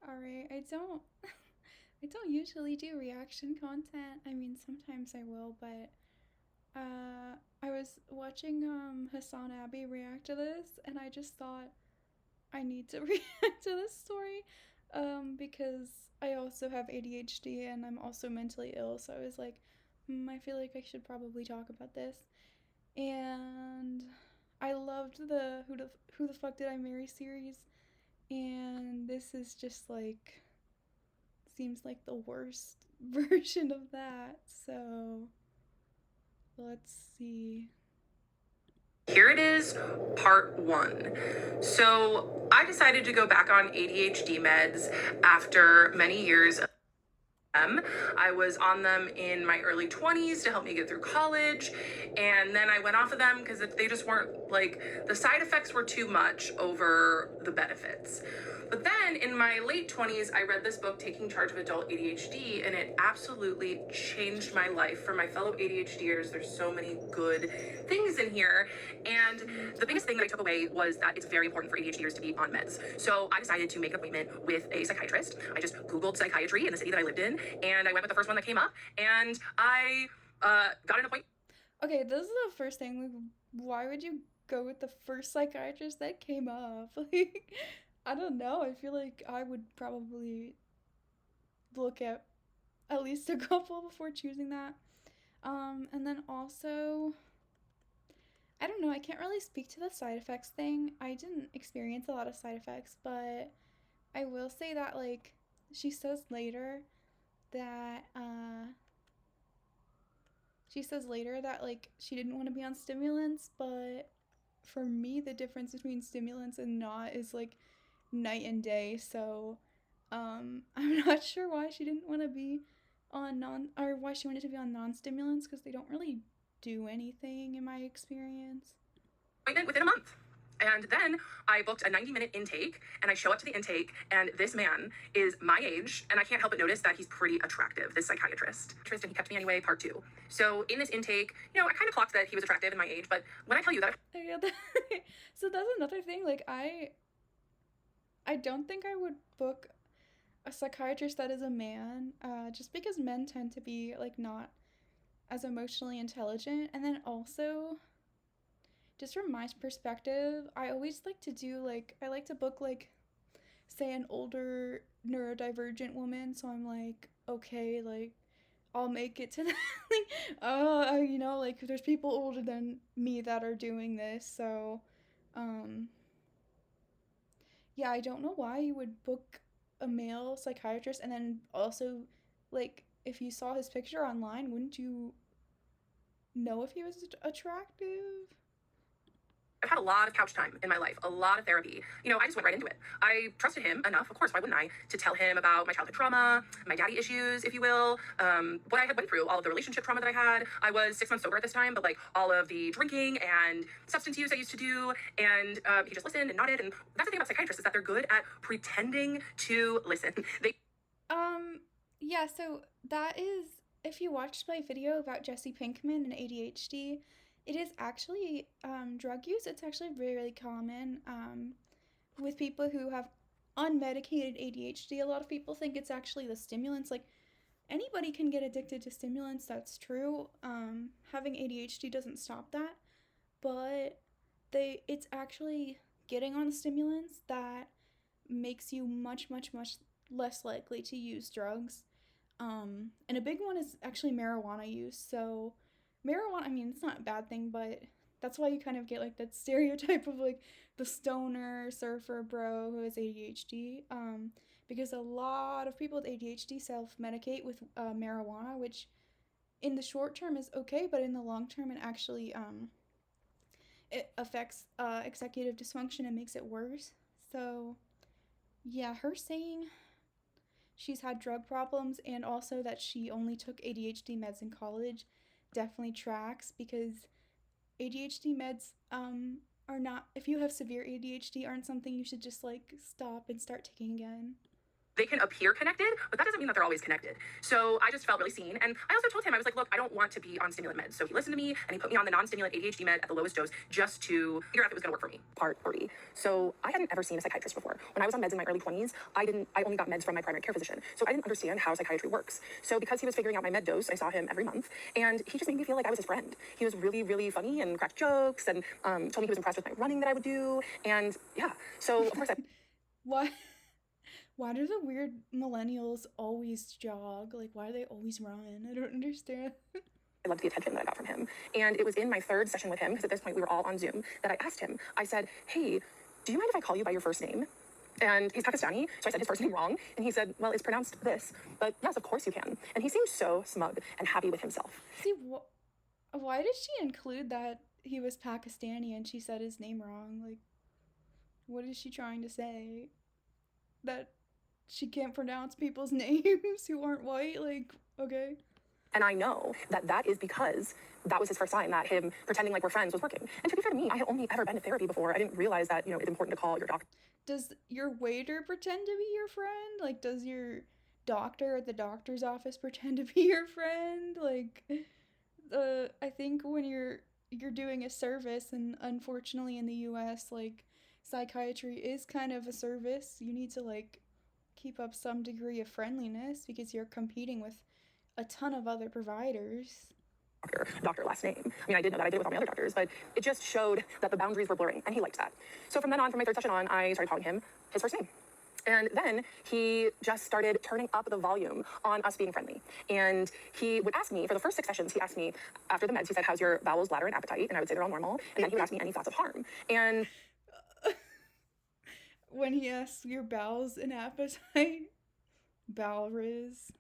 Alright, I don't usually do reaction content. I mean, sometimes I will, but I was watching Hassan Abbey react to this, and I just thought I need to react to this story because I also have ADHD and I'm also mentally ill, so I was like, I feel like I should probably talk about this. And I loved the Who the Fuck Did I Marry series, and this is just like seems like the worst version of that. So let's see. Here it is, part one. So I decided to go back on ADHD meds after many years of them. I was on them in my early 20s to help me get through college, and then I went off of them because they just weren't like, the side effects were too much over the benefits. But then in my late 20s, I read this book, Taking Charge of Adult ADHD, and it absolutely changed my life. For my fellow ADHDers, there's so many good things in here. And the biggest thing that I took away was that it's very important for ADHDers to be on meds. So I decided to make an appointment with a psychiatrist. I just Googled psychiatry in the city that I lived in, and I went with the first one that came up, and I got an appointment. Okay, this is the first thing. Like, why would you go with the first psychiatrist that came up? Like, I don't know. I feel like I would probably look at least a couple before choosing that. And then also, I don't know. I can't really speak to the side effects thing. I didn't experience a lot of side effects, but I will say that like she says later that like she didn't want to be on stimulants, but for me the difference between stimulants and not is like night and day. So I'm not sure why she didn't want to be on non or why she wanted to be on non-stimulants because they don't really do anything in my experience. Within a month. And then I booked a 90-minute intake, and I show up to the intake, and this man is my age, and I can't help but notice that he's pretty attractive, this psychiatrist. And he kept me anyway, part two. So in this intake, I kind of clocked that he was attractive in my age, but when I tell you that Yeah, so that's another thing. Like I don't think I would book a psychiatrist that is a man, just because men tend to be like not as emotionally intelligent. And then also, just from my perspective, I always like to do like I like to book like say an older neurodivergent woman. So I'm like, okay, like I'll make it to that. Like, like there's people older than me that are doing this. So, um, yeah, I don't know why you would book a male psychiatrist and then also, like, if you saw his picture online, wouldn't you know if he was attractive? I've had a lot of couch time in my life, a lot of therapy. I just went right into it. I trusted him enough, of course, why wouldn't I, to tell him about my childhood trauma, my daddy issues, if you will, what I had went through, all of the relationship trauma that I had. I was 6 months sober at this time, but like all of the drinking and substance use I used to do, and he just listened and nodded. And that's the thing about psychiatrists is that they're good at pretending to listen. They Um, yeah, so that is, if you watched my video about Jesse Pinkman and ADHD, it is actually drug use. It's actually really, really common with people who have unmedicated ADHD. A lot of people think it's actually the stimulants. Like, anybody can get addicted to stimulants, that's true. Having ADHD doesn't stop that, but it's actually getting on stimulants that makes you much, much, much less likely to use drugs. And a big one is actually marijuana use. So, marijuana, I mean, it's not a bad thing, but that's why you kind of get like that stereotype of like the stoner surfer bro who has ADHD. Because a lot of people with ADHD self medicate with marijuana, which in the short term is okay, but in the long term, it affects executive dysfunction and makes it worse. So, yeah, her saying she's had drug problems and also that she only took ADHD meds in college definitely tracks because ADHD meds are not, if you have severe ADHD, aren't something you should just like stop and start taking again. they can appear connected, but that doesn't mean that they're always connected. So I just felt really seen. And I also told him, I was like, look, I don't want to be on stimulant meds. So he listened to me and he put me on the non-stimulant ADHD med at the lowest dose just to figure out if it was going to work for me. Part 3. So I hadn't ever seen a psychiatrist before. When I was on meds in my early 20s, I only got meds from my primary care physician. So I didn't understand how psychiatry works. So because he was figuring out my med dose, I saw him every month and he just made me feel like I was his friend. He was really, really funny and cracked jokes and told me he was impressed with my running that I would do. And yeah, so of course I... Why? Why do the weird millennials always jog? Like, why do they always run? I don't understand. I loved the attention that I got from him. And it was in my 3rd session with him, because at this point we were all on Zoom, that I asked him, I said, hey, do you mind if I call you by your first name? And he's Pakistani, so I said his first name wrong. And he said, well, it's pronounced this. But yes, of course you can. And he seemed so smug and happy with himself. See, why did she include that he was Pakistani and she said his name wrong? Like, what is she trying to say? That she can't pronounce people's names who aren't white? Like, okay. And I know that that is because that was his first sign that him pretending like we're friends was working. And to be fair to me, I had only ever been to therapy before. I didn't realize that, it's important to call your doctor. Does your waiter pretend to be your friend? Like, does your doctor at the doctor's office pretend to be your friend? Like, I think when you're doing a service, and unfortunately in the US, like, psychiatry is kind of a service. You need to, like, keep up some degree of friendliness because you're competing with a ton of other providers. Doctor last name. I mean, I did know that. I did it with all my other doctors, but it just showed that the boundaries were blurring, and he liked that. So from then on, from my 3rd session on, I started calling him his first name. And then he just started turning up the volume on us being friendly. And he would ask me, for the first 6 sessions, he asked me, after the meds, he said, how's your bowels, bladder, and appetite? And I would say they're all normal. And then he would ask me any thoughts of harm. And when he asks your bowels and appetite, bowel riz.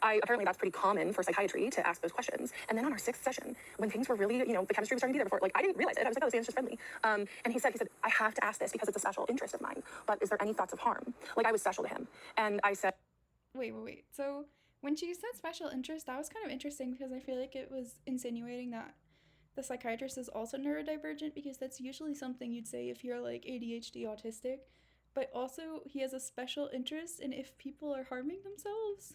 Apparently that's pretty common for psychiatry to ask those questions. And then on our 6th session, when things were really, the chemistry was starting to be there before, like, I didn't realize it. I was like, oh, this man's just friendly. And he said, I have to ask this because it's a special interest of mine. But is there any thoughts of harm? Like, I was special to him. And I said... Wait. So when she said special interest, that was kind of interesting because I feel like it was insinuating that the psychiatrist is also neurodivergent, because that's usually something you'd say if you're, like, ADHD autistic. But also, he has a special interest in if people are harming themselves.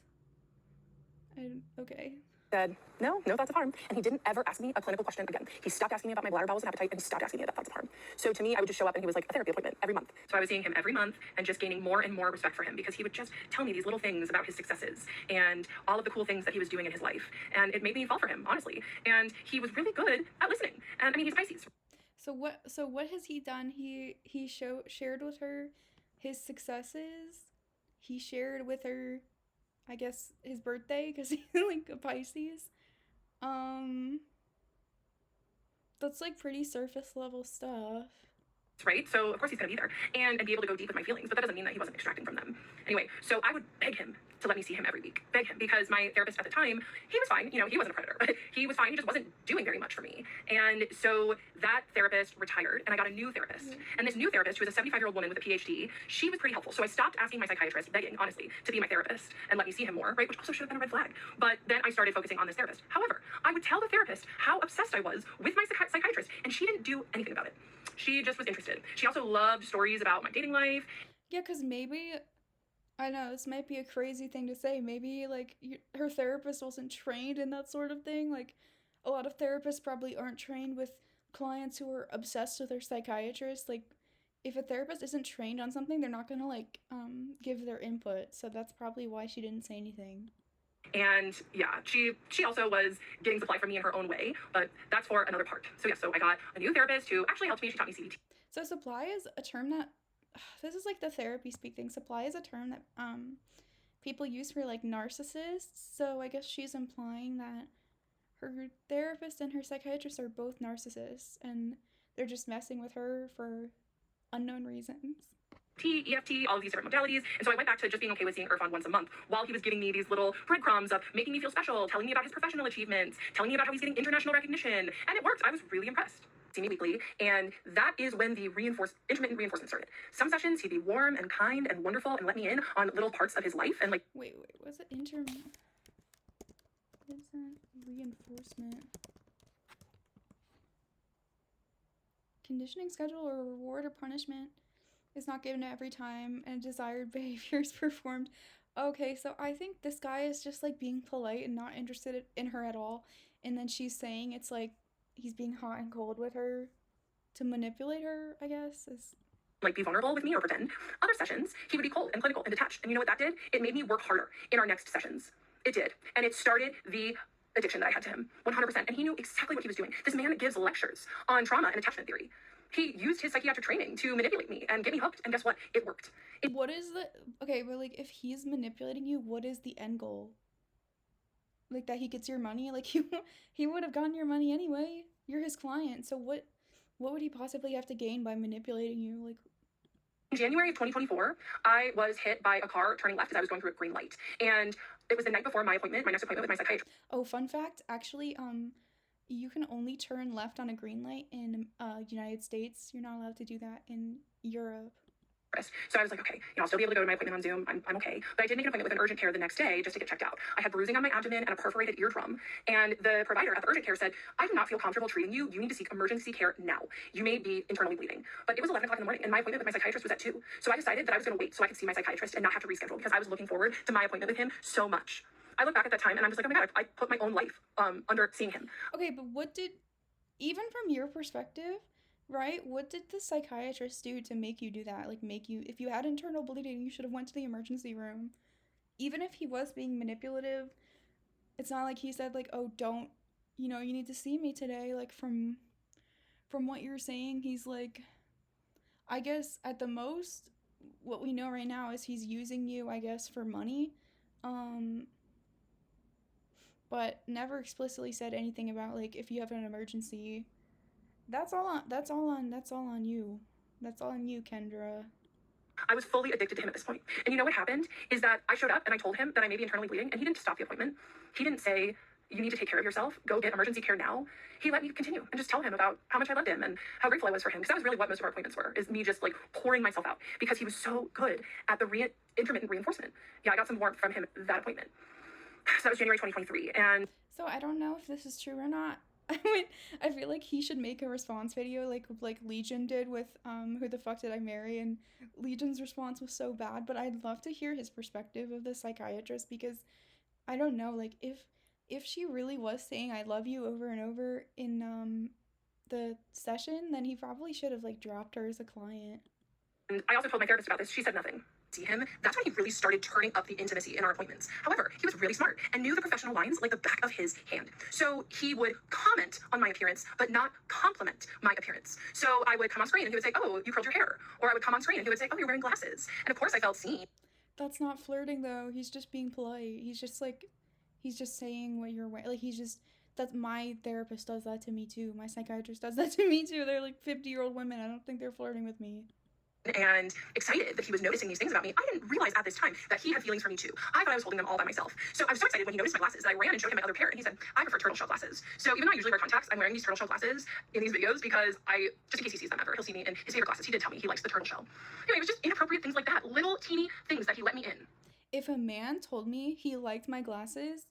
Okay. Said, no thoughts of harm. And he didn't ever ask me a clinical question again. He stopped asking me about my bladder, bowels, and appetite, and he stopped asking me about thoughts of harm. So to me, I would just show up and he was like a therapy appointment every month. So I was seeing him every month and just gaining more and more respect for him because he would just tell me these little things about his successes and all of the cool things that he was doing in his life. And it made me fall for him, honestly. And he was really good at listening. And I mean, he's Pisces. So what has he done? He shared with her his successes. He shared with her, I guess, his birthday, because he's like a Pisces. That's like pretty surface level stuff. Right? So of course he's going to be there and be able to go deep with my feelings, but that doesn't mean that he wasn't extracting from them. Anyway, so I would beg him to let me see him every week. Beg him, because my therapist at the time, he was fine. He wasn't a predator, but he was fine. He just wasn't doing very much for me. And so that therapist retired and I got a new therapist. And this new therapist, who was a 75-year-old woman with a PhD, she was pretty helpful. So I stopped asking my psychiatrist, begging, honestly, to be my therapist and let me see him more, right? Which also should have been a red flag. But then I started focusing on this therapist. However, I would tell the therapist how obsessed I was with my psychiatrist, and she didn't do anything about it. She just was interested. She also loved stories about my dating life. Yeah, because maybe, I know, this might be a crazy thing to say. Maybe, like, her therapist wasn't trained in that sort of thing. Like, a lot of therapists probably aren't trained with clients who are obsessed with their psychiatrist. Like, if a therapist isn't trained on something, they're not gonna, like, give their input. So that's probably why she didn't say anything. And yeah, she also was getting supply from me in her own way, but that's for another part. So yeah, so I got a new therapist who actually helped me. She taught me CBT. So supply is a term that, this is like the therapy speak thing. Supply is a term that people use for like narcissists. So I guess she's implying that her therapist and her psychiatrist are both narcissists and they're just messing with her for unknown reasons. EFT, all of these different modalities. And so I went back to just being okay with seeing Irfan once a month while he was giving me these little breadcrumbs of making me feel special, telling me about his professional achievements, telling me about how he's getting international recognition. And it worked. I was really impressed. See me weekly. And that is when the intermittent reinforcement started. Some sessions he'd be warm and kind and wonderful and let me in on little parts of his life and like... Wait, was it intermittent reinforcement? Conditioning schedule or reward or punishment is not given every time, and desired behavior is performed. Okay, so I think this guy is just like being polite and not interested in her at all. And then she's saying it's like he's being hot and cold with her to manipulate her, I guess. Is like be vulnerable with me or pretend. Other sessions, he would be cold and clinical and detached. And you know what that did? It made me work harder in our next sessions. It did. And it started the addiction that I had to him, 100%. And he knew exactly what he was doing. This man gives lectures on trauma and attachment theory. He used his psychiatric training to manipulate me and get me hooked. And guess what? It worked. what is the okay? But like, if he's manipulating you, what is the end goal? Like that he gets your money? Like he would have gotten your money anyway. You're his client, so what would he possibly have to gain by manipulating you? Like, in January of 2024, I was hit by a car turning left as I was going through a green light. And it was the night before my next appointment with my psychiatrist. oh, fun fact, actually, you can only turn left on a green light in United States. You're not allowed to do that in Europe. So I was like, okay, I'll still be able to go to my appointment on Zoom. I'm okay. But I did make an appointment with an urgent care the next day just to get checked out. I had bruising on my abdomen and a perforated eardrum. And the provider at the urgent care said, I do not feel comfortable treating you. You need to seek emergency care now. You may be internally bleeding. But it was 11 o'clock in the morning and my appointment with my psychiatrist was at 2. So I decided that I was going to wait so I could see my psychiatrist and not have to reschedule because I was looking forward to my appointment with him so much. I look back at that time and I'm just like, oh my God, I put my own life under seeing him. Okay, but even from your perspective, right? What did the psychiatrist do to make you do that? Like make you, if you had internal bleeding, you should have went to the emergency room. Even if he was being manipulative, it's not like he said like, "Oh, don't, you need to see me today." Like from what you're saying, he's like, I guess at the most what we know right now is he's using you, I guess, for money. Um but never explicitly said anything about like if you have an emergency. That's all on you. That's all on you, Kendra. I was fully addicted to him at this point. And you know what happened is that I showed up and I told him that I may be internally bleeding and he didn't stop the appointment. He didn't say, you need to take care of yourself. Go get emergency care now. He let me continue and just tell him about how much I loved him and how grateful I was for him. Because that was really what most of our appointments were, is me just like pouring myself out because he was so good at the intermittent reinforcement. Yeah, I got some warmth from him that appointment. So that was January 2023. And so I don't know if this is true or not. I feel like he should make a response video like Legion did with Who the Fuck Did I Marry, and Legion's response was so bad, but I'd love to hear his perspective of the psychiatrist because I don't know, like if she really was saying I love you over and over in the session, then he probably should have like dropped her as a client. And I also told my therapist about this. She said nothing. See him, that's when he really started turning up the intimacy in our appointments. However, he was really smart and knew the professional lines like the back of his hand. So he would comment on my appearance, but not compliment my appearance. So I would come on screen and he would say, oh, you curled your hair. Or I would come on screen and he would say, oh, you're wearing glasses. And of course I felt seen. That's not flirting though. He's just being polite. He's just saying what you're wearing. Like that's my therapist does that to me too. My psychiatrist does that to me too. They're like 50-year-old women. I don't think they're flirting with me. And excited that he was noticing these things about me. I didn't realize at this time that he had feelings for me too. I thought I was holding them all by myself. So I was so excited when he noticed my glasses that I ran and showed him my other pair, and he said, I prefer turtle shell glasses. So even though I usually wear contacts, I'm wearing these turtle shell glasses in these videos because just in case he sees them ever, he'll see me in his favorite glasses. He did tell me he likes the turtle shell. Anyway, it was just inappropriate things like that, little teeny things that he let me in. If a man told me he liked my glasses,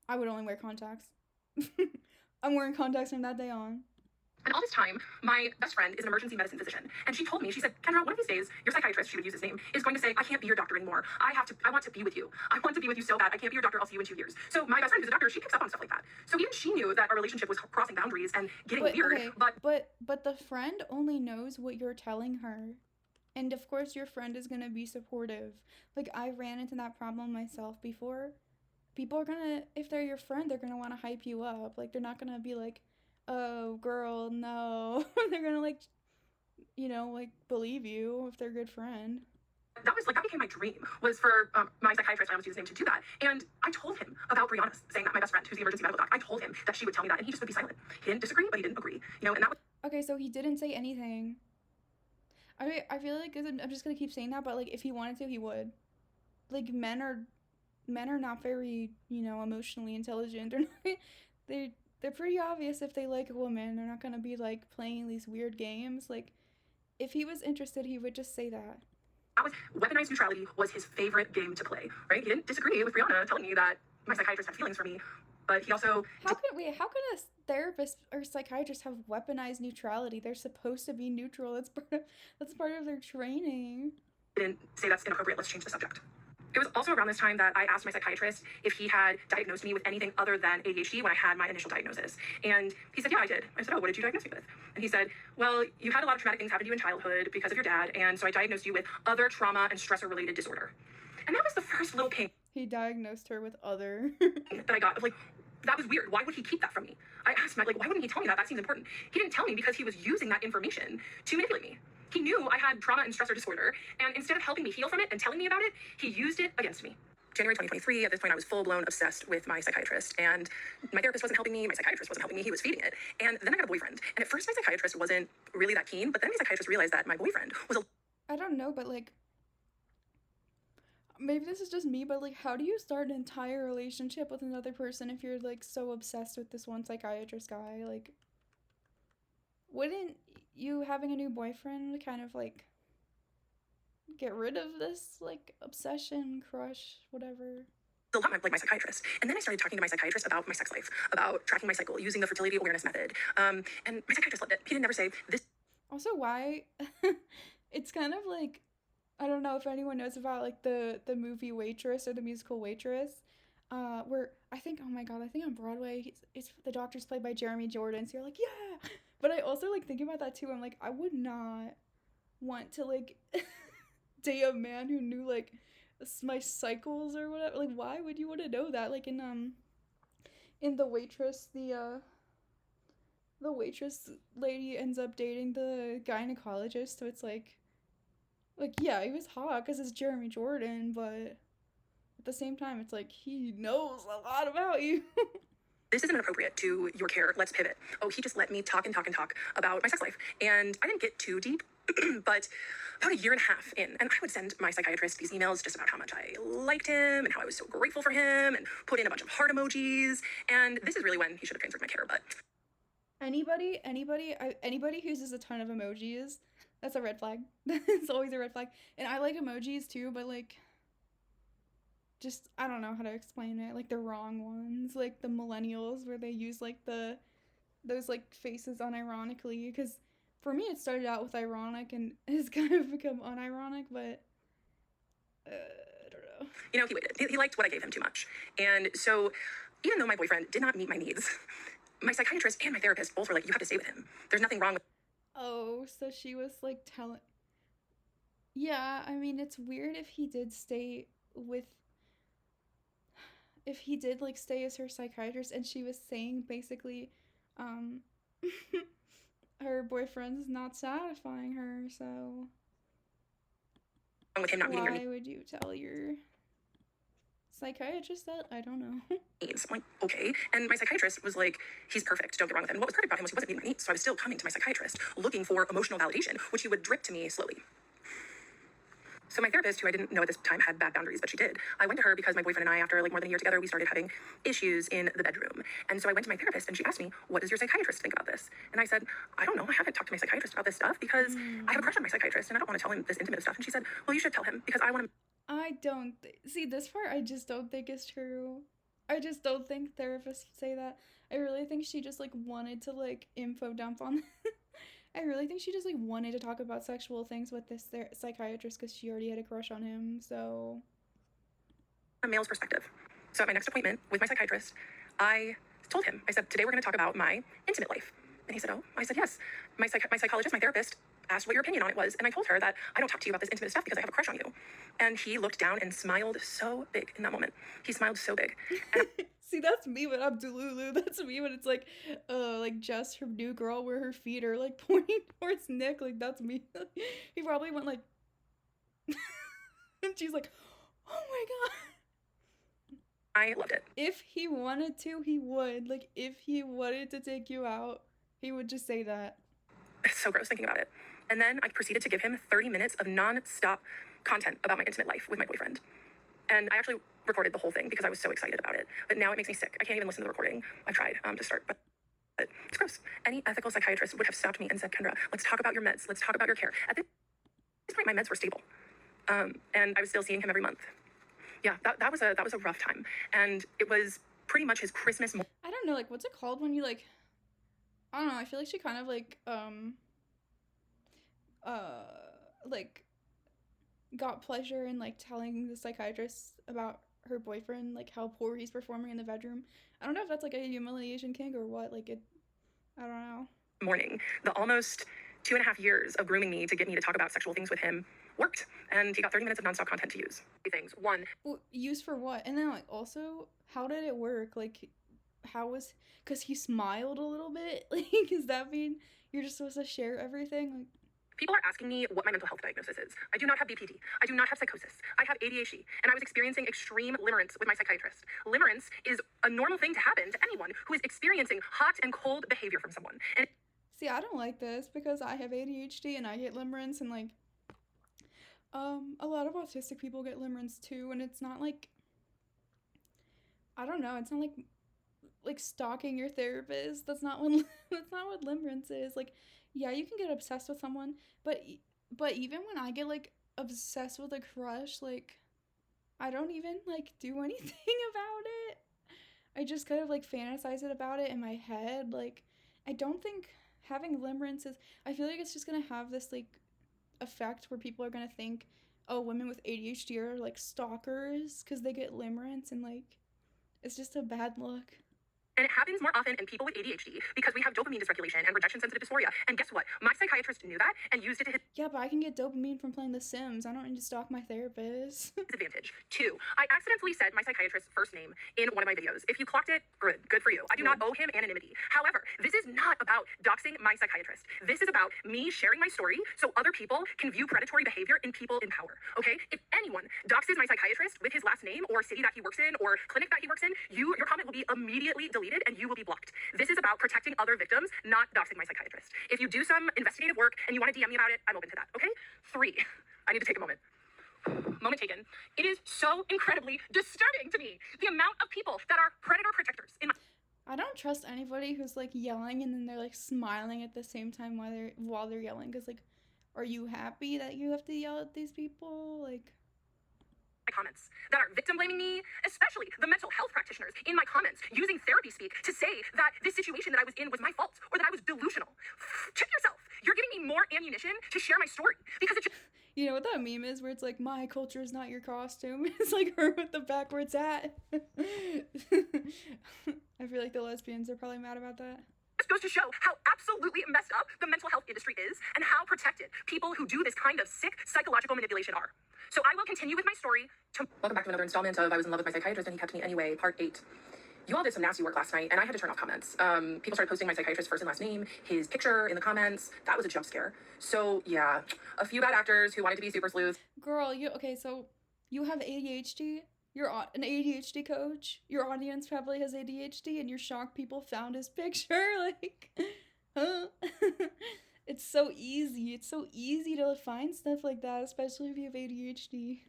I would only wear contacts. I'm wearing contacts from that day on. And all this time, my best friend is an emergency medicine physician. And she told me, she said, Kendra, one of these days, your psychiatrist, she would use his name, is going to say, I can't be your doctor anymore. I want to be with you. I want to be with you so bad. I can't be your doctor. I'll see you in 2 years. So my best friend, who's a doctor, she picks up on stuff like that. So even she knew that our relationship was crossing boundaries and getting weird. Okay, but the friend only knows what you're telling her. And of course your friend is going to be supportive. Like I ran into that problem myself before. People are going to, if they're your friend, they're going to want to hype you up. Like they're not going to be like, oh girl, no. They're gonna like believe you if they're a good friend. That became my dream, was for my psychiatrist, I almost use his name to do that. And I told him about Brianna saying that, my best friend, who's the emergency medical doc, I told him that she would tell me that, and he just would be silent. He didn't disagree, but he didn't agree, and that was... Okay, so he didn't say anything. I feel like I'm just gonna keep saying that, but like if he wanted to, he would. Like men are not very, emotionally intelligent. They're pretty obvious if they like a woman. They're not gonna be like playing these weird games. Like, if he was interested, he would just say that. Weaponized neutrality was his favorite game to play, right? He didn't disagree with Brianna telling me that my psychiatrist had feelings for me, but he also... How could therapists or psychiatrists have weaponized neutrality. They're supposed to be neutral. That's part of their training. Didn't say that's inappropriate. Let's change the subject. It was also around this time that I asked my psychiatrist if he had diagnosed me with anything other than ADHD when I had my initial diagnosis. And he said, yeah, I did. I said, oh, what did you diagnose me with? And he said, well, you had a lot of traumatic things happen to you in childhood because of your dad, and so I diagnosed you with other trauma and stressor-related disorder. And that was the first little ping He diagnosed her with other. that I got of like, that was weird. Why would he keep that from me? I asked him, like, why wouldn't he tell me that? That seems important. He didn't tell me because he was using that information to manipulate me. He knew I had trauma and stressor disorder, and instead of helping me heal from it and telling me about it, he used it against me. January 2023, at this point, I was full-blown obsessed with my psychiatrist, and my therapist wasn't helping me, my psychiatrist wasn't helping me, he was feeding it. And then I got a boyfriend, and at first my psychiatrist wasn't really that keen, but then my psychiatrist realized that my boyfriend was I don't know, but like, maybe this is just me, but like, how do you start an entire relationship with another person if you're like so obsessed with this one psychiatrist guy? Like, wouldn't you having a new boyfriend kind of like get rid of this like obsession, crush, whatever? a lot like my psychiatrist. And then I started talking to my psychiatrist about my sex life, about tracking my cycle, using the fertility awareness method. And my psychiatrist loved it. He didn't never say this. Also, why? It's kind of like, I don't know if anyone knows about like the movie Waitress or the musical Waitress, where I think, oh my god, I think on Broadway, it's the doctor's played by Jeremy Jordan. So you're like, yeah. But I also like thinking about that too. I'm like, I would not want to like date a man who knew like my cycles or whatever. Like, why would you want to know that? Like in the Waitress, the waitress lady ends up dating the gynecologist, so it's like yeah, he was hot because it's Jeremy Jordan, but at the same time, it's like he knows a lot about you. This isn't appropriate to your care. Let's pivot. Oh, he just let me talk and talk and talk about my sex life. And I didn't get too deep, but about a year and a half in, and I would send my psychiatrist these emails just about how much I liked him and how I was so grateful for him and put in a bunch of heart emojis. And this is really when he should have transferred my care, but Anybody who uses a ton of emojis, that's a red flag. It's always a red flag. And I like emojis too, but like, just I don't know how to explain it. Like the wrong ones, like the millennials where they use like those like faces unironically. Because for me, it started out with ironic and has kind of become unironic, but I don't know. you know, he waited. He liked what I gave him too much. And so even though my boyfriend did not meet my needs, my psychiatrist and my therapist both were like, you have to stay with him. There's nothing wrong with. Oh, so she was like telling. Yeah, I mean, it's weird if he did stay with. If he did like stay as her psychiatrist and she was saying basically, um, her boyfriend's not satisfying her, so. With him not meeting your Why would you tell your psychiatrist that? I don't know. needs. I'm like, okay. And my psychiatrist was like, he's perfect. Don't get wrong with him. And what was perfect about him was he wasn't meeting my needs. So I was still coming to my psychiatrist looking for emotional validation, which he would drip to me slowly. So my therapist, who I didn't know at this time had bad boundaries, but she did. I went to her because my boyfriend and I, after like more than a year together, we started having issues in the bedroom. And so I went to my therapist and she asked me, what does your psychiatrist think about this? And I said, I don't know. I haven't talked to my psychiatrist about this stuff because I have a crush on my psychiatrist and I don't want to tell him this intimate stuff. And she said, well, you should tell him because I want to. I don't see this part. I just don't think is true. I just don't think therapists say that. I really think she just like wanted to like info dump on. I really think she just like wanted to talk about sexual things with this psychiatrist because she already had a crush on him. So A male's perspective. So at my next appointment with my psychiatrist, I told him, I said, today we're going to talk about my intimate life. And he said, oh. I said, yes. My psychologist, my therapist, asked what your opinion on it was. And I told her that I don't talk to you about this intimate stuff because I have a crush on you. And he looked down and smiled so big in that moment. He smiled so big. And see, that's me when I'm Delulu. That's me when it's like Jess, her new girl, where her feet are like pointing towards Nick. Like that's me. He probably went like, and she's like, oh my god. I loved it. If he wanted to, he would. Like if he wanted to take you out, he would just say that. It's so gross thinking about it. And then I proceeded to give him 30 minutes of non-stop content about my intimate life with my boyfriend. And I actually recorded the whole thing because I was so excited about it. But now it makes me sick. I can't even listen to the recording. I tried to start, but it's gross. Any ethical psychiatrist would have stopped me and said, Kendra, let's talk about your meds. Let's talk about your care. At this point, my meds were stable. And I was still seeing him every month. Yeah, that was a rough time. And it was pretty much his Christmas. I don't know, like what's it called when you like I don't know, I feel like she kind of like got pleasure in like telling the psychiatrist about her boyfriend, like how poor he's performing in the bedroom. I don't know if that's like a humiliation kink or what. I don't know. Morning. The almost 2.5 years of grooming me to get me to talk about sexual things with him worked, and he got 30 minutes of nonstop content to use. Things. One. Well, use for what? And then like also, how did it work? Like, how was? Cause he smiled a little bit. Like, does that mean you're just supposed to share everything? Like, People are asking me what my mental health diagnosis is. I do not have BPD. I do not have psychosis. I have ADHD, and I was experiencing extreme limerence with my psychiatrist. Limerence is a normal thing to happen to anyone who is experiencing hot and cold behavior from someone. And see, I don't like this because I have ADHD and I get limerence, and like, a lot of autistic people get limerence too, and it's not like, I don't know, it's not like stalking your therapist. That's not what that's not what limerence is. Like, yeah, you can get obsessed with someone, but but even when I get like obsessed with a crush, like I don't even like do anything about it. I just kind of like fantasize it about it in my head. Like, I don't think having limerence is. I feel like it's just gonna have this like effect where people are gonna think, oh, women with ADHD are like stalkers because they get limerence, and like it's just a bad look. And it happens more often in people with ADHD because we have dopamine dysregulation and rejection-sensitive dysphoria. And guess what? My psychiatrist knew that and used it to his Yeah, but I can get dopamine from playing The Sims. I don't need to stalk my therapist. advantage. Two, I accidentally said my psychiatrist's first name in one of my videos. If you clocked it, good for you. I do not owe him anonymity. However, this is not about doxing my psychiatrist. This is about me sharing my story so other people can view predatory behavior in people in power. Okay? If anyone doxes my psychiatrist with his last name or city that he works in or clinic that he works in, your comment will be immediately deleted and you will be blocked. This is about protecting other victims, not doxing my psychiatrist. If you do some investigative work and you want to DM me about it, I'm open to that. Okay? Three, I need to take a moment. Moment taken. It is so incredibly disturbing to me, the amount of people that are predator protectors in my I don't trust anybody who's like yelling and then they're like smiling at the same time while they're yelling. Cause like, are you happy that you have to yell at these people? Like, comments that are victim blaming me, especially the mental health practitioners in my comments using therapy speak to say that this situation that I was in was my fault or that I was delusional. Check yourself. You're giving me more ammunition to share my story because it you know what that meme is where it's like, my culture is not your costume. It's like her with the backwards hat. I feel like the lesbians are probably mad about that. This goes to show how absolutely messed up the mental health industry is and how protected people who do this kind of sick psychological manipulation are. So I will continue with my story. Welcome back to another installment of I Was in Love with My Psychiatrist and He Kept Me Anyway, part 8. You all did some nasty work last night, and I had to turn off comments. People started posting my psychiatrist's first and last name, his picture in the comments. That was a jump scare. So yeah, a few bad actors who wanted to be super sleuths. Girl, okay, so you have ADHD? You're an ADHD coach? Your audience probably has ADHD, and you're shocked people found his picture? Like, huh? It's so easy. It's so easy to find stuff like that, especially if you have ADHD.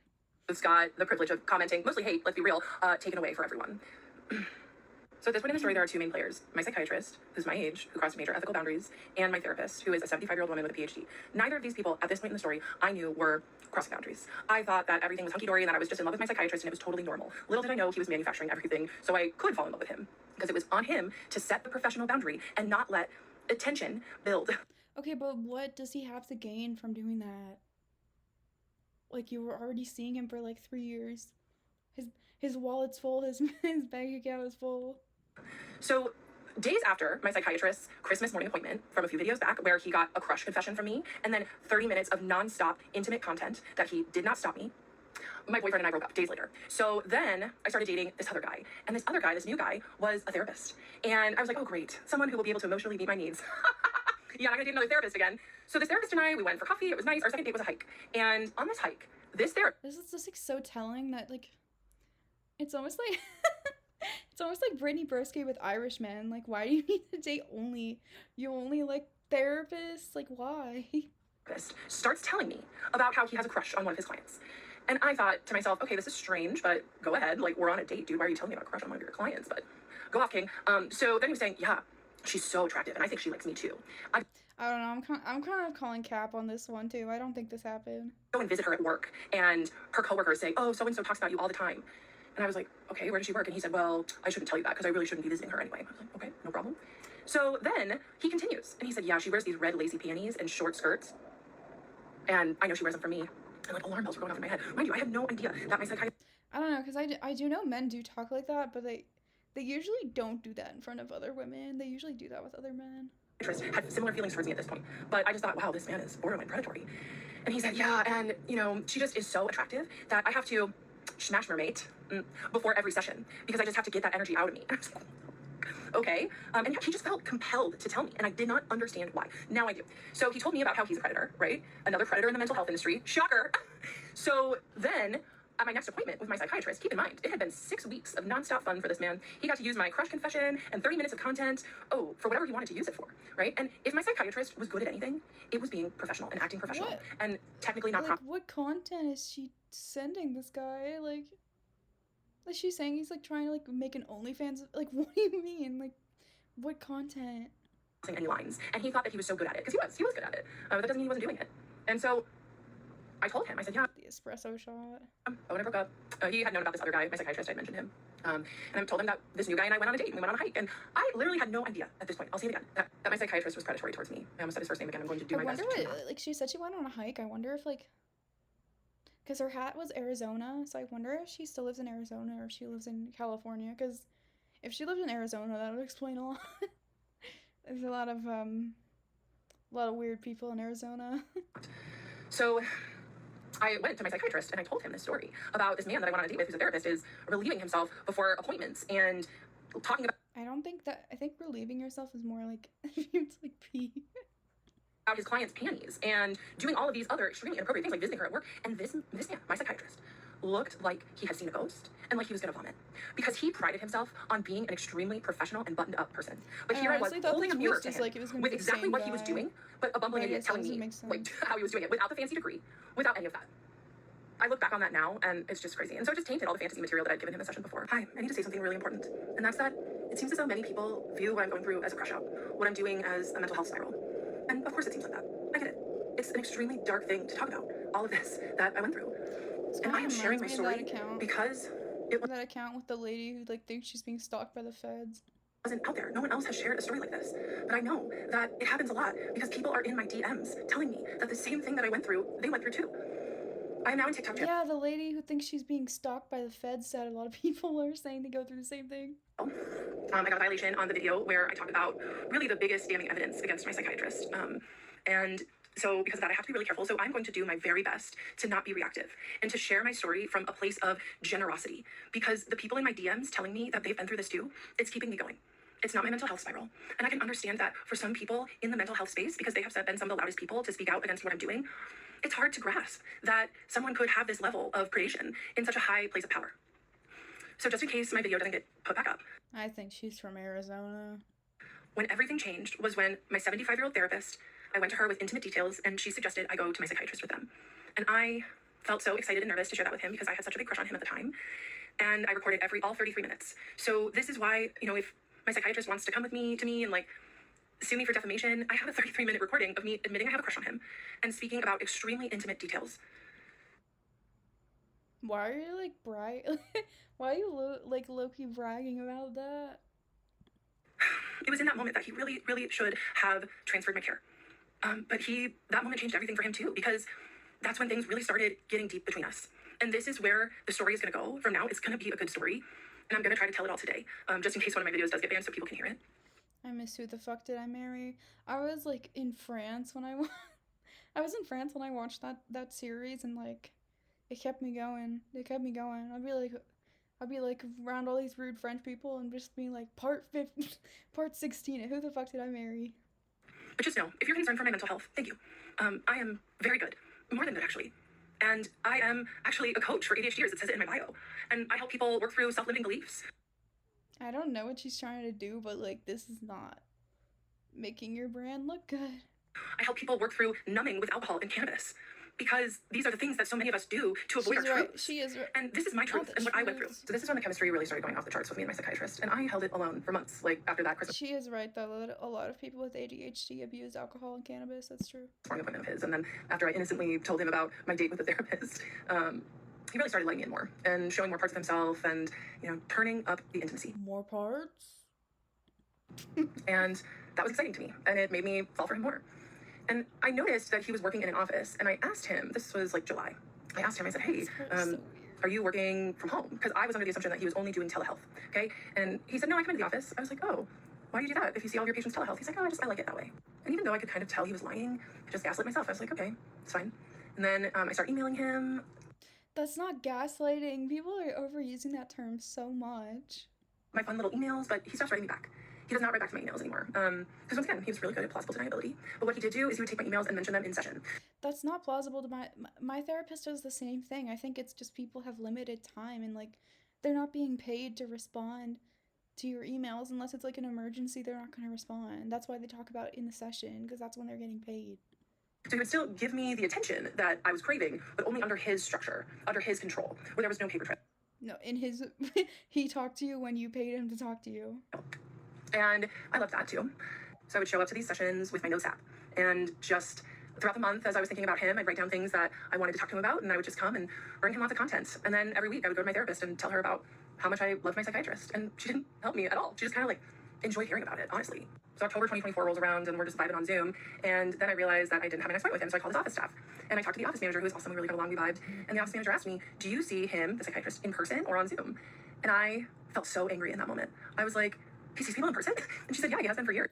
Got the privilege of commenting, mostly hate, let's be real, taken away for everyone. So at this point in the story, there are two main players. My psychiatrist, who's my age, who crossed major ethical boundaries, and my therapist, who is a 75-year-old woman with a PhD. Neither of these people, at this point in the story, I knew were crossing boundaries. I thought that everything was hunky-dory and that I was just in love with my psychiatrist and it was totally normal. Little did I know he was manufacturing everything, so I could fall in love with him. Because it was on him to set the professional boundary and not let attention build. Okay, but what does he have to gain from doing that? Like, you were already seeing him for like 3 years. His wallet's full, his bank account is full. So days after my psychiatrist's Christmas morning appointment from a few videos back where he got a crush confession from me and then 30 minutes of non-stop intimate content that he did not stop me, my boyfriend and I broke up days later. So then I started dating this other guy. And this other guy, this new guy, was a therapist. And I was like, oh great, someone who will be able to emotionally meet my needs. Yeah, I'm gonna date another therapist again. So this therapist and I, we went for coffee, it was nice. Our second date was a hike. And on this hike, this therapist... This is just like so telling that like, it's almost like... It's almost like Brittany Broski with Irishman. Like, why do you need to date you only like therapists? Like, why? Starts telling me about how he has a crush on one of his clients. And I thought to myself, okay, this is strange, but go ahead. Like, we're on a date, dude. Why are you telling me about a crush on one of your clients? But go off, King. So then he was saying, yeah, she's so attractive, and I think she likes me too. I don't know. I'm kind of calling cap on this one too. I don't think this happened. Go and visit her at work, and her coworkers say, oh, so-and-so talks about you all the time. And I was like, okay, where does she work? And he said, well, I shouldn't tell you that because I really shouldn't be visiting her anyway. I was like, okay, no problem. So then he continues and he said, yeah, she wears these red lacy panties and short skirts. And I know she wears them for me. And like alarm bells were going off in my head. Mind you, I had no idea that my psychiatrist I don't know, because I do know men do talk like that, but they usually don't do that in front of other women. They usually do that with other men. had similar feelings towards me at this point. But I just thought, wow, this man is borderline predatory. And he said, yeah, and you know, she just is so attractive that I have to smash her mate before every session because I just have to get that energy out of me. Okay. And he just felt compelled to tell me, and I did not understand why. Now I do. So he told me about how he's a predator, right? Another predator in the mental health industry. Shocker. So then at my next appointment with my psychiatrist, keep in mind, it had been 6 weeks of nonstop fun for this man. He got to use my crush confession and 30 minutes of content, for whatever he wanted to use it for, right? And if my psychiatrist was good at anything, it was being professional and acting professional. What? And technically not what content is she sending this guy? Like, is she saying he's like trying to like make an OnlyFans? Like, what do you mean? Like, what content? Any lines. And he thought that he was so good at it because he was good at it. But that doesn't mean he wasn't doing it. And so I told him, I said, yeah. The espresso shot. When I broke up, he had known about this other guy, my psychiatrist. I mentioned him. And I told him that this new guy and I went on a date and we went on a hike. And I literally had no idea at this point, I'll say it again, that my psychiatrist was predatory towards me. I almost said his first name again. I'm going to do my best. I wonder what, like, she said she went on a hike. I wonder if, like, because her hat was Arizona, so I wonder if she still lives in Arizona or if she lives in California. Because if she lived in Arizona, that would explain a lot. There's a lot of weird people in Arizona. So I went to my psychiatrist and I told him this story about this man that I went on a date with, who's a therapist, is relieving himself before appointments and talking about. I think relieving yourself is more like it's like pee. About his client's panties and doing all of these other extremely inappropriate things like visiting her at work. And this man, my psychiatrist, looked like he had seen a ghost and like he was gonna vomit because he prided himself on being an extremely professional and buttoned up person. But here I was holding a mirror to him with exactly what he was doing, but a bumbling idiot telling me like how he was doing it without the fancy degree, without any of that. I look back on that now and it's just crazy. And so it just tainted all the fantasy material that I'd given him a session before. Hi, I need to say something really important. And that's that it seems as though many people view what I'm going through as a crush out, what I'm doing as a mental health spiral. And of course it seems like that. I get it. It's an extremely dark thing to talk about, all of this that I went through. And I am sharing my story because it was that account with the lady who like thinks she's being stalked by the feds. Wasn't out there. No one else has shared a story like this. But I know that it happens a lot because people are in my DMs telling me that the same thing that I went through, they went through too. I am now in TikTok. Yeah, the lady who thinks she's being stalked by the feds said a lot of people are saying they go through the same thing. I got a violation on the video where I talked about really the biggest damning evidence against my psychiatrist. And so because of that, I have to be really careful. So I'm going to do my very best to not be reactive and to share my story from a place of generosity because the people in my DMs telling me that they've been through this too, it's keeping me going. It's not my mental health spiral. And I can understand that for some people in the mental health space, because they have been some of the loudest people to speak out against what I'm doing, it's hard to grasp that someone could have this level of predation in such a high place of power. So just in case my video doesn't get put back up. I think she's from Arizona. When everything changed was when my 75-year-old therapist, I went to her with intimate details and she suggested I go to my psychiatrist with them. And I felt so excited and nervous to share that with him because I had such a big crush on him at the time. And I recorded all 33 minutes. So this is why, if my psychiatrist wants to come with me and like sue me for defamation, I have a 33-minute recording of me admitting I have a crush on him and speaking about extremely intimate details. Why are you like why are you low-key bragging about that? It was in that moment that he really, really should have transferred my care. But that moment changed everything for him too, because that's when things really started getting deep between us. And this is where the story is going to go from now. It's going to be a good story. And I'm going to try to tell it all today, just in case one of my videos does get banned so people can hear it. I miss Who the Fuck Did I Marry? I was like in France when I watched that series and like it kept me going. I'd be like around all these rude French people and just being like part 16. Who the fuck did I marry? But just know, if you're concerned for my mental health, thank you. I am very good, more than good actually. And I am actually a coach for ADHDers. It says it in my bio. And I help people work through self-limiting beliefs. I don't know what she's trying to do, but like this is not making your brand look good. I help people work through numbing with alcohol and cannabis because these are the things that so many of us do to avoid our truths. She is right. And this is my truth and what I went through. So this is when the chemistry really started going off the charts with me and my psychiatrist. And I held it alone for months, like after that Christmas. She is right though. A lot of people with ADHD abuse alcohol and cannabis. That's true. Appointment of his. And then after I innocently told him about my date with the therapist, he really started letting me in more and showing more parts of himself and, turning up the intimacy. More parts? And that was exciting to me, and it made me fall for him more. And I noticed that he was working in an office, and I asked him, this was like July, I asked him, I said, hey, are you working from home? Because I was under the assumption that he was only doing telehealth, okay? And he said, no, I come into the office. I was like, oh, why do you do that if you see all of your patients telehealth? He's like, oh, I like it that way. And even though I could kind of tell he was lying, I just gaslit myself. I was like, okay, it's fine. And then I start emailing him. That's not gaslighting. People are overusing that term so much. My fun little emails, but he stops writing me back. He does not write back to my emails anymore. Because once again, he was really good at plausible deniability. But what he did do is he would take my emails and mention them in session. That's not plausible to my therapist does the same thing. I think it's just people have limited time and like they're not being paid to respond to your emails unless it's like an emergency. They're not going to respond. That's why they talk about it in the session because that's when they're getting paid. So he would still give me the attention that I was craving, but only under his structure, under his control, where there was no paper trail. No, in his he talked to you when you paid him to talk to you. And I loved that too. So I would show up to these sessions with my notes app and just throughout the month, as I was thinking about him, I'd write down things that I wanted to talk to him about, and I would just come and bring him lots of content. And then every week I would go to my therapist and tell her about how much I loved my psychiatrist. And she didn't help me at all. She just kind of like enjoyed hearing about it, honestly. So October 2024 rolls around and we're just vibing on Zoom. And then I realized that I didn't have a next fight with him. So I called his office staff and I talked to the office manager, who was awesome. We really got along, we vibed. And the office manager asked me, do you see him, the psychiatrist, in person or on Zoom? And I felt so angry in that moment. I was like, he sees people in person? And she said, yeah, he has been for years.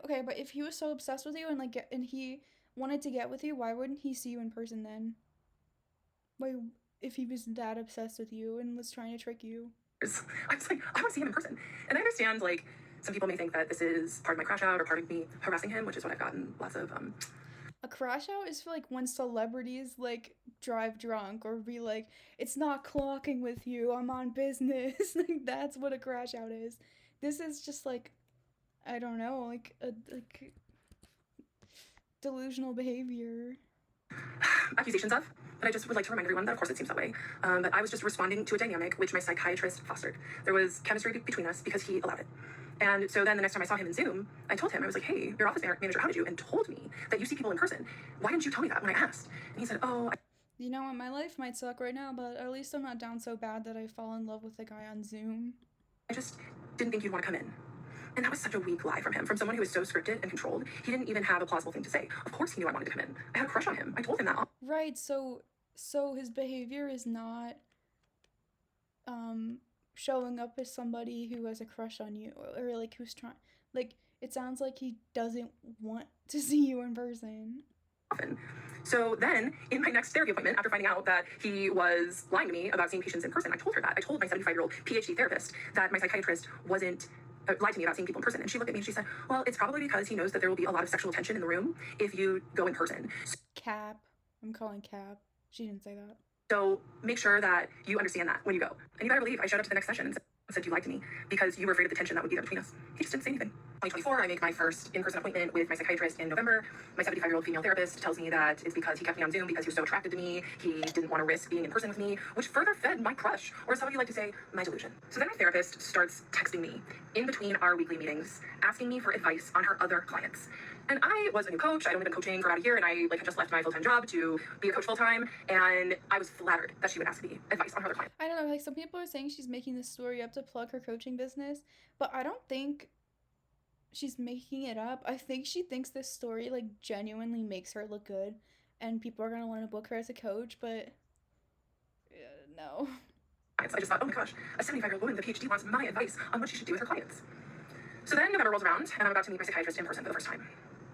Okay, but if he was so obsessed with you and like and he wanted to get with you, why wouldn't he see you in person then? Why, if he was that obsessed with you and was trying to trick you? I was like, I want to see him in person. And I understand, like, some people may think that this is part of my crash out or part of me harassing him, which is what I've gotten lots of. A crash out is for like when celebrities like drive drunk or be like, it's not clocking with you, I'm on business. Like that's what a crash out is. This is just like, I don't know, like a delusional behavior. Accusations of, but I just would like to remind everyone that of course it seems that way, but I was just responding to a dynamic which my psychiatrist fostered. There was chemistry between us because he allowed it. And so then the next time I saw him in Zoom, I told him, I was like, hey, your office manager outed you and told me that you see people in person. Why didn't you tell me that when I asked? And he said, oh, you know what, my life might suck right now, but at least I'm not down so bad that I fall in love with a guy on Zoom. I just didn't think you'd want to come in. And that was such a weak lie from him, from someone who was so scripted and controlled. He didn't even have a plausible thing to say. Of course he knew I wanted to come in. I had a crush on him. I told him that. Right, so his behavior is not showing up as somebody who has a crush on you or like who's trying, like it sounds like he doesn't want to see you in person. Often. So then, in my next therapy appointment, after finding out that he was lying to me about seeing patients in person, I told her that. I told my 75-year-old PhD therapist that my psychiatrist wasn't lied to me about seeing people in person. And she looked at me and she said, well, it's probably because he knows that there will be a lot of sexual tension in the room if you go in person. Cap. I'm calling cap. She didn't say that. So make sure that you understand that when you go. And you better believe I showed up to the next session and said you lied to me because you were afraid of the tension that would be there between us. He just didn't say anything. 2024, I make my first in-person appointment with my psychiatrist in November. My 75-year-old female therapist tells me that it's because he kept me on Zoom because he was so attracted to me. He didn't want to risk being in person with me, which further fed my crush, or as some of you like to say, my delusion. So then my therapist starts texting me in between our weekly meetings, asking me for advice on her other clients. And I was a new coach. I'd only been coaching for about a year, and I had just left my full-time job to be a coach full-time, and I was flattered that she would ask me advice on her other clients. I don't know, like some people are saying she's making this story up to plug her coaching business, but I don't think she's making it up. I think she thinks this story like genuinely makes her look good, and people are gonna want to book her as a coach, but no. I just thought, oh my gosh, a 75-year-old woman with a PhD wants my advice on what she should do with her clients. So then November rolls around, and I'm about to meet my psychiatrist in person for the first time.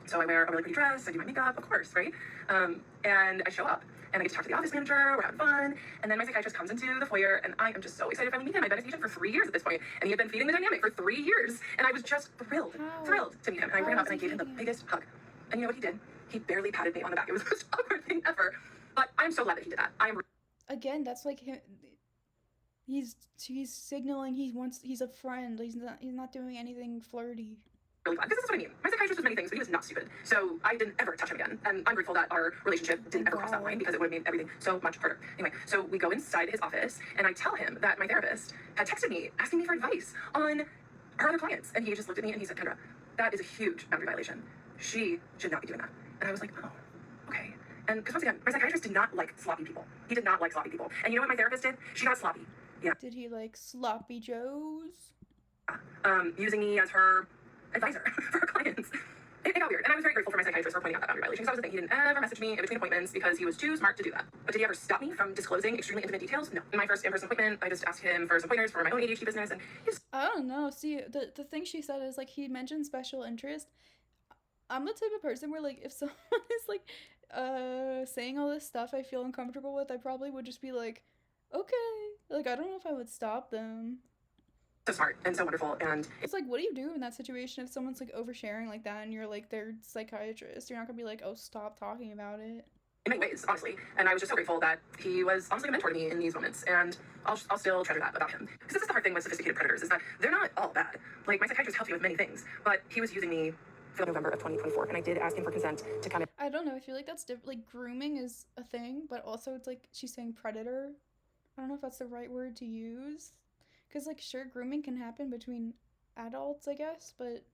So I wear a really pretty dress, I do my makeup, of course, right? And I show up, and I get to talk to the office manager, we're having fun, and then my psychiatrist comes into the foyer, and I am just so excited to finally meet him. I've been his patient for 3 years at this point, and he had been feeding the dynamic for 3 years, and I was just thrilled to meet him. And I ran up and I gave him the biggest hug. And you know what he did? He barely patted me on the back. It was the most awkward thing ever. But I'm so glad that he did that. Again, that's like him. He's signaling he's a friend. He's not doing anything flirty. Really glad. This is what I mean. My psychiatrist was many things, but he was not stupid. So I didn't ever touch him again. And I'm grateful that our relationship didn't ever cross that line because it would have made everything so much harder. Anyway, so we go inside his office and I tell him that my therapist had texted me asking me for advice on her other clients. And he just looked at me and he said, Kendra, that is a huge boundary violation. She should not be doing that. And I was like, oh, okay. And because once again, my psychiatrist did not like sloppy people. He did not like sloppy people. And you know what my therapist did? She got sloppy. Yeah. Did he like sloppy joes? Using me as her advisor for our clients. It got weird, and I was very grateful for my psychiatrist for pointing out that boundary violation, because that was the thing. He didn't ever message me in between appointments because he was too smart to do that. But did he ever stop me from disclosing extremely intimate details? No. In my first in-person appointment, I just asked him for some pointers for my own ADHD business, and he just... I don't know. See, the thing she said is like he mentioned special interest. I'm the type of person where like if someone is like saying all this stuff I feel uncomfortable with, I probably would just be like, okay. Like I don't know if I would stop them. so smart and so wonderful, and It's like, what do you do in that situation if someone's like oversharing like that and you're like their psychiatrist? You're not gonna be like, oh, stop talking about it. in many ways, honestly. And I was just so grateful that he was honestly a mentor to me in these moments, and I'll still treasure that about him. Because this is the hard thing with sophisticated predators, is that they're not all bad. Like, my psychiatrist helped me with many things, but he was using me for November of 2024, and I did ask him for consent to kind of... I don't know. I feel like that's like grooming is a thing, but also it's like she's saying predator. I don't know if that's the right word to use. Because, like, sure, grooming can happen between adults, I guess, but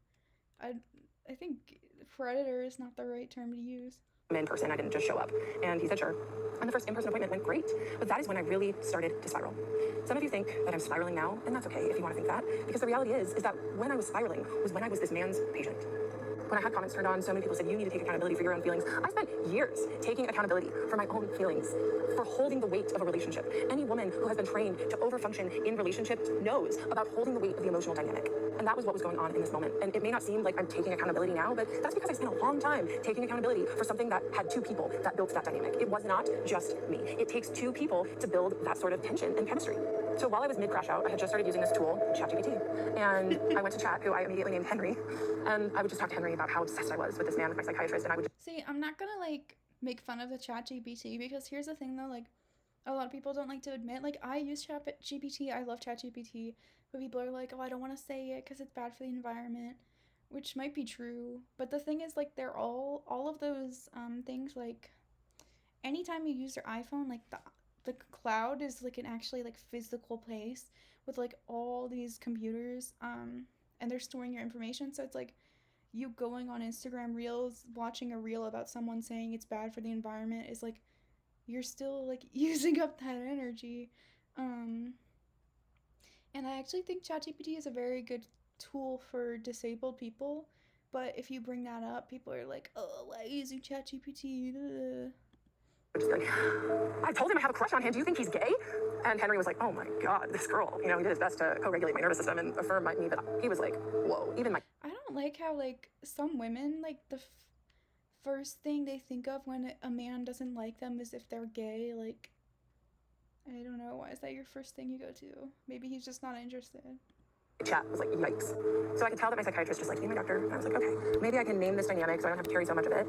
I think predator is not the right term to use. in person. I didn't just show up. And he said, sure. And the first in-person appointment went great. But that is when I really started to spiral. Some of you think that I'm spiraling now, and that's okay if you want to think that. Because the reality is that when I was spiraling was when I was this man's patient. When I had comments turned on, so many people said, you need to take accountability for your own feelings. I spent years taking accountability for my own feelings, for holding the weight of a relationship. Any woman who has been trained to overfunction in relationships knows about holding the weight of the emotional dynamic. And that was what was going on in this moment. And it may not seem like I'm taking accountability now, but that's because I spent a long time taking accountability for something that had two people that built that dynamic. It was not just me. It takes two people to build that sort of tension and chemistry. So while I was mid-crash out, I had just started using this tool, ChatGPT. And I went to chat, who I immediately named Henry. And I would just talk to Henry about how obsessed I was with this man, with my psychiatrist, and I would just... See, I'm not gonna, like, make fun of the ChatGPT, because here's the thing, though, like, a lot of people don't like to admit, like, I use ChatGPT, I love ChatGPT, but people are like, oh, I don't want to say it because it's bad for the environment, which might be true, but the thing is, like, they're all of those, things, like, anytime you use your iPhone, like, the cloud is, like, an actually, like, physical place with, like, all these computers, and they're storing your information, so it's, like, you going on Instagram Reels, watching a reel about someone saying it's bad for the environment is, like, you're still, like, using up that energy. And I actually think ChatGPT is a very good tool for disabled people, but if you bring that up, people are like, oh, why are you using ChatGPT? just be like, I told him I have a crush on him. Do you think he's gay? And Henry was like, oh my God, this girl. You know, he did his best to co-regulate my nervous system and affirm me, but he was like, whoa, even my... I don't like how, like, some women, like, the first thing they think of when a man doesn't like them is if they're gay. Like, I don't know, why is that your first thing you go to? Maybe he's just not interested. chat was like, yikes. So I could tell that my psychiatrist just like, be my doctor. And I was like, okay, maybe I can name this dynamic so I don't have to carry so much of it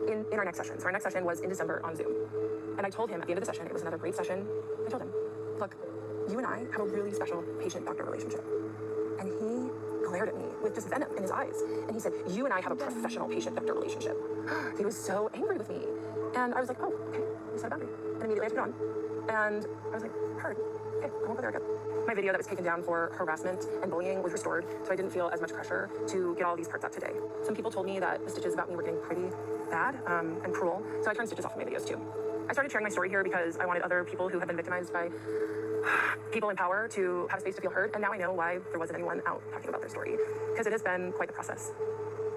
in our next session. So our next session was in December on Zoom. And I told him at the end of the session, it was another great session. I told him, look, you and I have a really special patient-doctor relationship. And he glared at me with just venom in his eyes. And he said, you and I have a professional patient-doctor relationship. He was so angry with me. And I was like, oh, okay, you set a boundary. And immediately I took it on. And I was like, heard. Okay, I won't go there again. My video that was taken down for harassment and bullying was restored, so I didn't feel as much pressure to get all these parts up today. Some people told me that the stitches about me were getting pretty bad and cruel, so I turned stitches off my videos too. I started sharing my story here because I wanted other people who have been victimized by people in power to have a space to feel heard, and now I know why there wasn't anyone out talking about their story, because it has been quite the process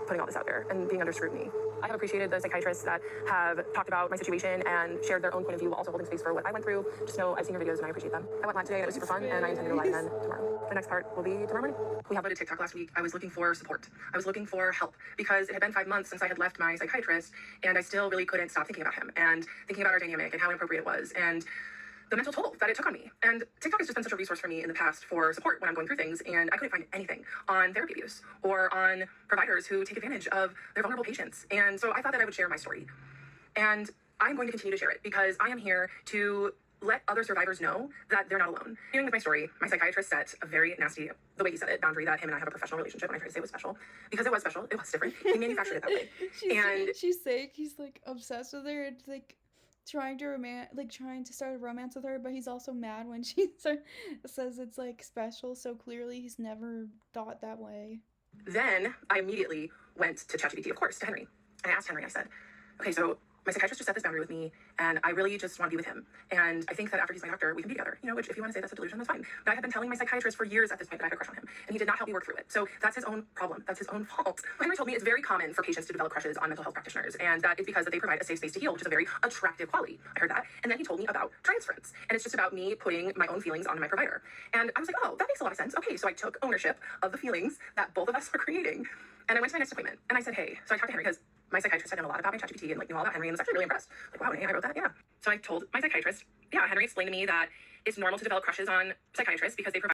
putting all this out there and being under scrutiny. I have appreciated the psychiatrists that have talked about my situation and shared their own point of view while also holding space for what I went through. Just know I've seen your videos and I appreciate them. I went live today and it was super fun, and I intend to go live again tomorrow. The next part will be tomorrow morning. We uploaded TikTok last week. I was looking for support. I was looking for help because it had been 5 months since I had left my psychiatrist, and I still really couldn't stop thinking about him and thinking about our dynamic and how inappropriate it was, and the mental toll that it took on me. And TikTok has just been such a resource for me in the past for support when I'm going through things, and I couldn't find anything on therapy abuse or on providers who take advantage of their vulnerable patients. And so I thought that I would share my story. And I'm going to continue to share it because I am here to let other survivors know that they're not alone. Dealing with my story, my psychiatrist set a very nasty, the way he said it, boundary that him and I have a professional relationship, and I tried to say it was special because it was special. It was different. He manufactured it that way. She's saying he's, like, obsessed with her and, like, trying to start a romance with her, but he's also mad when she says it's, like, special, so clearly he's never thought that way. Then I immediately went to ChatGPT, of course, to Henry. And I asked Henry, I said, okay, so my psychiatrist just set this boundary with me, and I really just want to be with him. And I think that after he's my doctor, we can be together. You know, which if you want to say that's a delusion, that's fine. But I have been telling my psychiatrist for years at this point that I had a crush on him, and he did not help me work through it. So that's his own problem. That's his own fault. Henry told me it's very common for patients to develop crushes on mental health practitioners, and that is because that they provide a safe space to heal, which is a very attractive quality. I heard that. And then he told me about transference, and it's just about me putting my own feelings onto my provider. And I was like, oh, that makes a lot of sense. Okay, so I took ownership of the feelings that both of us were creating. And I went to my next appointment, and I said, hey, so I talked to Henry because my psychiatrist had known a lot about my ChatGPT and like knew all about Henry, and was actually really impressed. Like, wow, Renee, I wrote that, yeah. So I told my psychiatrist, yeah, Henry explained to me that it's normal to develop crushes on psychiatrists because they provide